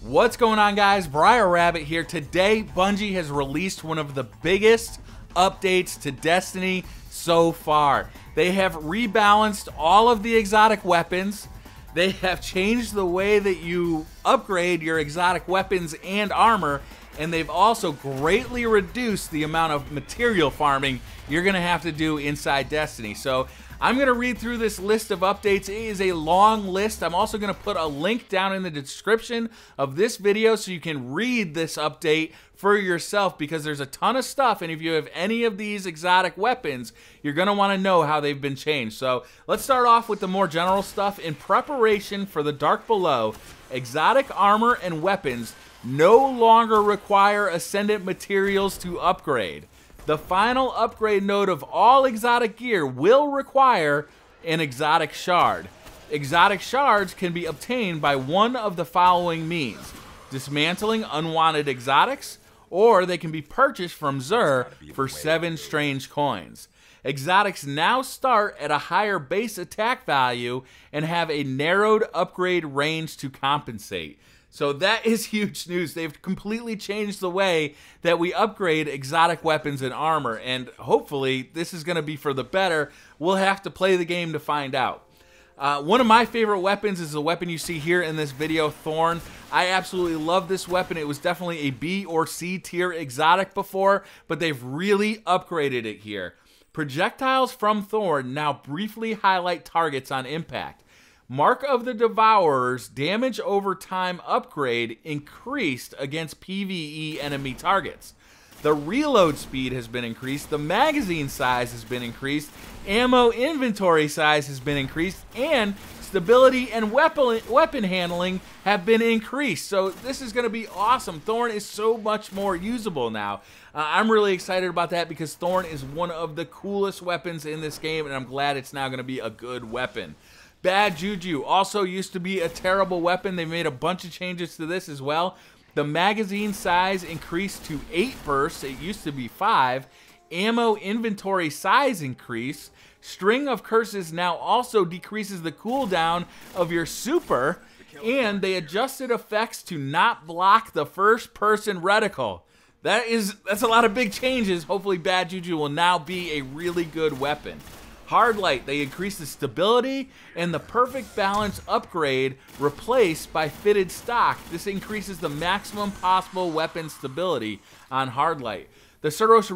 What's going on, guys? BriarRabbit here. Today, Bungie has released one of the biggest updates to Destiny so far. They have rebalanced all of the exotic weapons. They have changed the way that you upgrade your exotic weapons and armor, and they've also greatly reduced the amount of material farming you're going to have to do inside Destiny. So I'm going to read through this list of updates. It is a long list. I'm also going to put a link down in the description of this video so you can read this update for yourself, because there's a ton of stuff, and if you have any of these exotic weapons, you're going to want to know how they've been changed. So let's start off with the more general stuff. In preparation for the Dark Below, exotic armor and weapons no longer require Ascendant materials to upgrade. The final upgrade node of all exotic gear will require an exotic shard. Exotic shards can be obtained by one of the following means: dismantling unwanted exotics, or they can be purchased from Xur for 7 strange coins. Exotics now start at a higher base attack value and have a narrowed upgrade range to compensate. So that is huge news. They've completely changed the way that we upgrade exotic weapons and armor, and hopefully this is going to be for the better. We'll have to play the game to find out. One of my favorite weapons is the weapon you see here in this video, Thorn. I absolutely love this weapon. It was definitely a B or C tier exotic before, but they've really upgraded it here. Projectiles from Thorn now briefly highlight targets on impact. Mark of the Devourer's damage over time upgrade increased against PvE enemy targets. The reload speed has been increased, the magazine size has been increased, ammo inventory size has been increased, and stability and weapon handling have been increased. So this is going to be awesome. Thorn is so much more usable now. I'm really excited about that because Thorn is one of the coolest weapons in this game, and I'm glad it's now going to be a good weapon. Bad Juju also used to be a terrible weapon. They made a bunch of changes to this as well. The magazine size increased to 8 bursts. It used to be 5. Ammo inventory size increased. String of Curses now also decreases the cooldown of your super. And they adjusted effects to not block the first-person reticle. That's a lot of big changes. Hopefully Bad Juju will now be a really good weapon. Hard Light, they increased the stability and the perfect balance upgrade replaced by fitted stock. This increases the maximum possible weapon stability on Hard Light. The Suros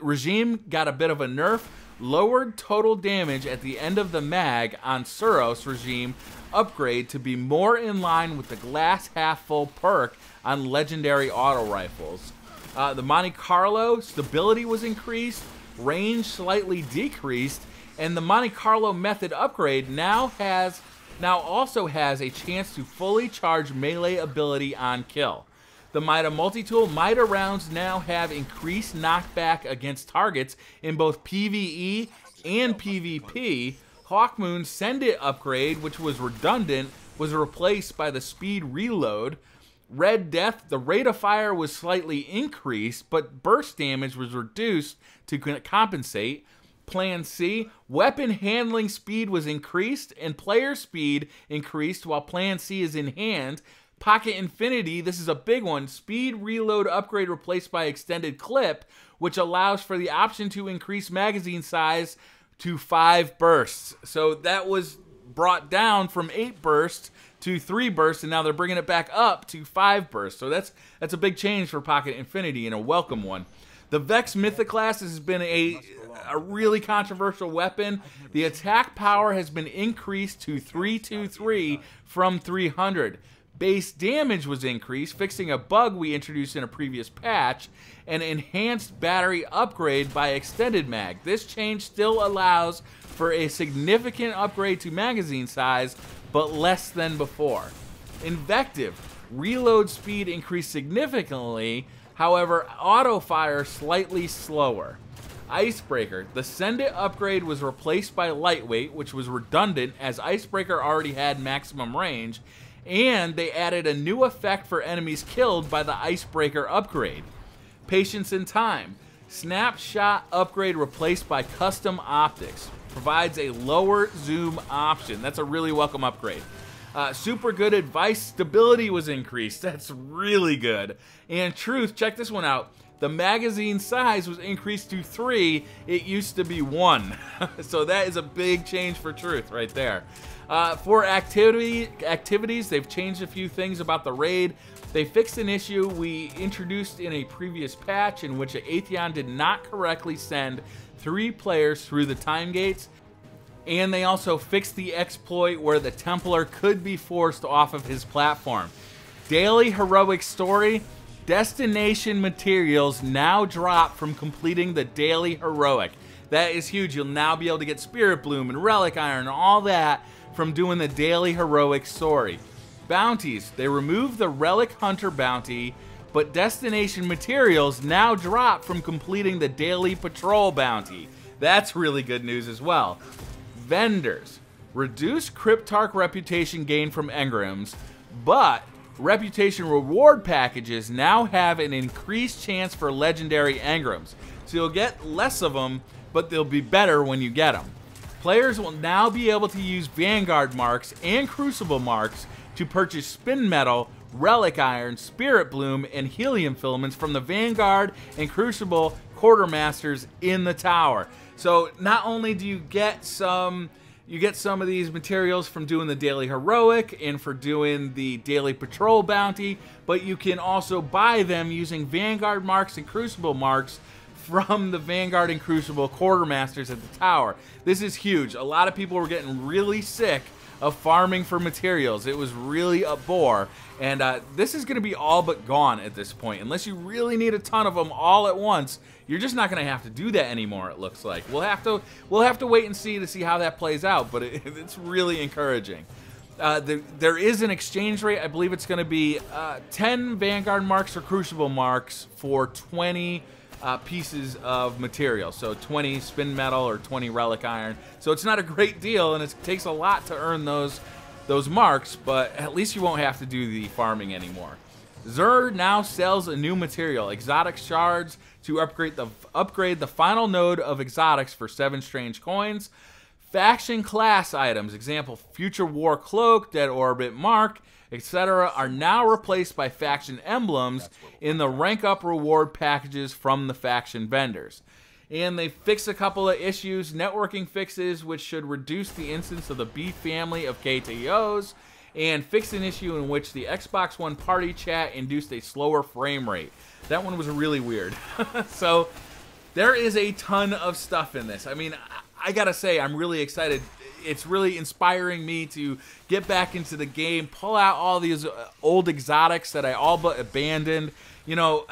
regime got a bit of a nerf. Lowered total damage at the end of the mag on Suros regime upgrade to be more in line with the glass half full perk on legendary auto rifles. The Monte Carlo stability was increased, range slightly decreased, and the Monte Carlo method upgrade now also has a chance to fully charge melee ability on kill. The Mida multi-tool Mida rounds now have increased knockback against targets in both PvE and PvP. Hawkmoon's Send It upgrade, which was redundant, was replaced by the speed reload. Red Death, the rate of fire was slightly increased, but burst damage was reduced to compensate. Plan C, weapon handling speed was increased and player speed increased while Plan C is in hand. Pocket Infinity, this is a big one. Speed reload upgrade replaced by extended clip, which allows for the option to increase magazine size to 5 bursts. So that was brought down from 8 bursts to 3 bursts, and now they're bringing it back up to 5 bursts. So that's a big change for Pocket Infinity and a welcome one. The Vex Mythoclast has been a really controversial weapon. The attack power has been increased to 323 from 300. Base damage was increased, fixing a bug we introduced in a previous patch. An enhanced battery upgrade by extended mag. This change still allows for a significant upgrade to magazine size, but less than before. Invective, reload speed increased significantly. However, auto fire slightly slower. Icebreaker. The Send It upgrade was replaced by Lightweight, which was redundant as Icebreaker already had maximum range, and they added a new effect for enemies killed by the Icebreaker upgrade. Patience and Time. Snapshot upgrade replaced by custom optics. Provides a lower zoom option. That's a really welcome upgrade. Super good advice. Stability was increased. That's really good. And truth, check this one out. The magazine size was increased to 3. It used to be 1. So that is a big change for truth right there. For activities, they've changed a few things about the raid. They fixed an issue we introduced in a previous patch in which Atheon did not correctly send 3 players through the time gates. And they also fixed the exploit where the Templar could be forced off of his platform. Daily heroic story. Destination materials now drop from completing the daily heroic. That is huge. You'll now be able to get Spirit Bloom and Relic Iron and all that from doing the daily heroic story. Bounties. They removed the Relic Hunter bounty, but destination materials now drop from completing the daily patrol bounty. That's really good news as well. Vendors. Reduce Cryptarch reputation gain from engrams, but reputation reward packages now have an increased chance for legendary engrams. So you'll get less of them, but they'll be better when you get them. Players will now be able to use Vanguard marks and Crucible marks to purchase Spin Metal, Relic Iron, Spirit Bloom, and Helium filaments from the Vanguard and Crucible Quartermasters in the tower. So not only do you get some of these materials from doing the daily heroic and for doing the daily patrol bounty, but you can also buy them using Vanguard marks and Crucible marks from the Vanguard and Crucible Quartermasters at the tower. This is huge. A lot of people were getting really sick of farming for materials. It was really a bore, and this is going to be all but gone at this point. Unless you really need a ton of them all at once, you're just not going to have to do that anymore, it looks like. We'll have to wait and see how that plays out, but it's really encouraging. There is an exchange rate. I believe it's going to be 10 Vanguard marks or Crucible marks for 20 pieces of material. So 20 Spin Metal or 20 Relic Iron. So it's not a great deal, and it takes a lot to earn those marks, but at least you won't have to do the farming anymore. Xur now sells a new material, exotic shards, to upgrade the final node of exotics for 7 strange coins. Faction class items, example Future War Cloak, Dead Orbit Mark, etc., are now replaced by faction emblems in the rank up reward packages from the faction vendors. And they fixed a couple of issues, networking fixes, which should reduce the instance of the B family of KTOs, and fixed an issue in which the Xbox One party chat induced a slower frame rate. That one was really weird. So there is a ton of stuff in this. I mean, I gotta say, I'm really excited. It's really inspiring me to get back into the game, pull out all these old exotics that I all but abandoned. You know,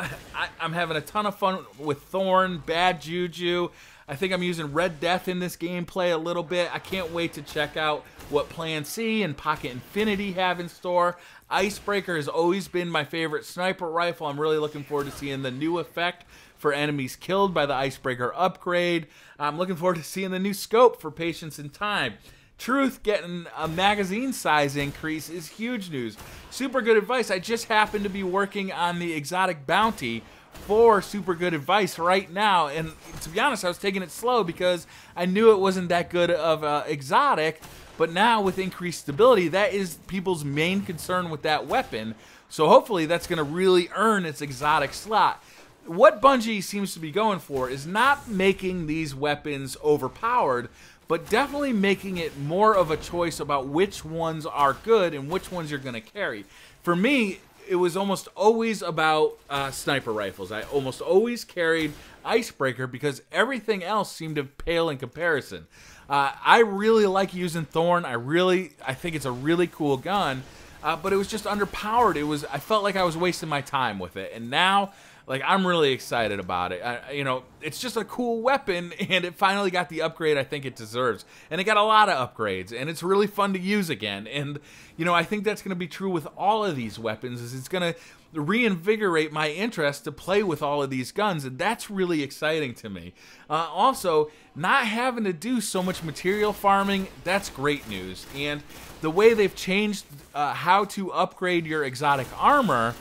I'm having a ton of fun with Thorn, Bad Juju. I think I'm using Red Death in this gameplay a little bit. I can't wait to check out what Plan C and Pocket Infinity have in store. Icebreaker has always been my favorite sniper rifle. I'm really looking forward to seeing the new effect for enemies killed by the Icebreaker upgrade. I'm looking forward to seeing the new scope for Patience and Time. Truth getting a magazine size increase is huge news. Super good advice. I just happen to be working on the exotic bounty for super good advice right now, and to be honest, I was taking it slow because I knew it wasn't that good of exotic, but now with increased stability, that is people's main concern with that weapon, so hopefully that's going to really earn its exotic slot. What Bungie seems to be going for is not making these weapons overpowered, but definitely making it more of a choice about which ones are good and which ones you're going to carry. For me, it was almost always about sniper rifles. I almost always carried Icebreaker because everything else seemed to pale in comparison. I really like using Thorn. I think it's a really cool gun, but it was just underpowered. I felt like I was wasting my time with it, and now, like, I'm really excited about it. You know, it's just a cool weapon, and it finally got the upgrade I think it deserves. And it got a lot of upgrades, and it's really fun to use again. And, you know, I think that's going to be true with all of these weapons, is it's going to reinvigorate my interest to play with all of these guns, and that's really exciting to me. Also, not having to do so much material farming, that's great news. And the way they've changed how to upgrade your exotic armor,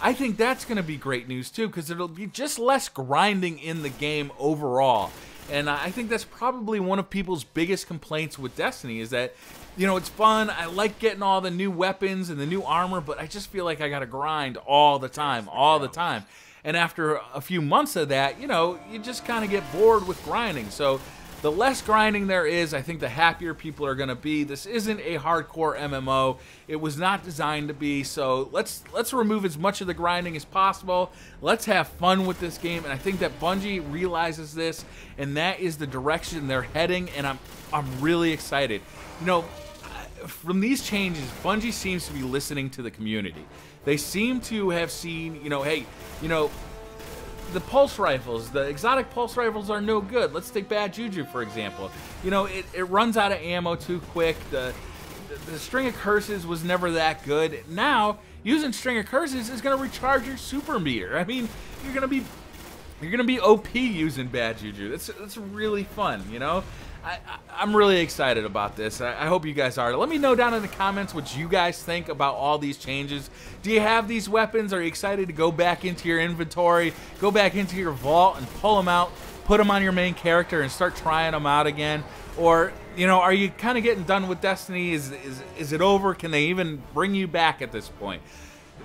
I think that's going to be great news too, because it'll be just less grinding in the game overall. And I think that's probably one of people's biggest complaints with Destiny is that, you know, it's fun. I like getting all the new weapons and the new armor, but I just feel like I got to grind all the time, And after a few months of that, you know, you just kind of get bored with grinding. So the less grinding there is, I think the happier people are going to be. This isn't a hardcore MMO. It was not designed to be. So let's remove as much of the grinding as possible. Let's have fun with this game. And I think that Bungie realizes this, and that is the direction they're heading. And I'm really excited. You know, from these changes, Bungie seems to be listening to the community. They seem to have seen, you know, hey, you know, the pulse rifles, the exotic pulse rifles are no good. Let's take Bad Juju, for example. You know, it runs out of ammo too quick. The String of Curses was never that good. Now, using String of Curses is going to recharge your super meter. I mean, you're going to be OP using Bad Juju. That's really fun, you know? I'm really excited about this. I hope you guys are. Let me know down in the comments what you guys think about all these changes. Do you have these weapons? Are you excited to go back into your inventory, go back into your vault and pull them out, put them on your main character and start trying them out again? Or, you know, are you kind of getting done with Destiny? Is it over? Can they even bring you back at this point?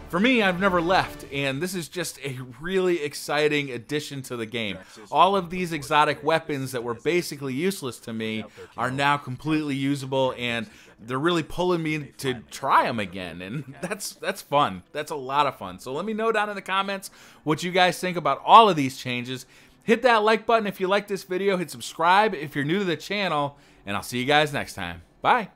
For me, I've never left, and this is just a really exciting addition to the game. All of these exotic weapons that were basically useless to me are now completely usable, and they're really pulling me to try them again, and that's fun. That's a lot of fun. So let me know down in the comments what you guys think about all of these changes. Hit that like button if you like this video. Hit subscribe if you're new to the channel, and I'll see you guys next time. Bye.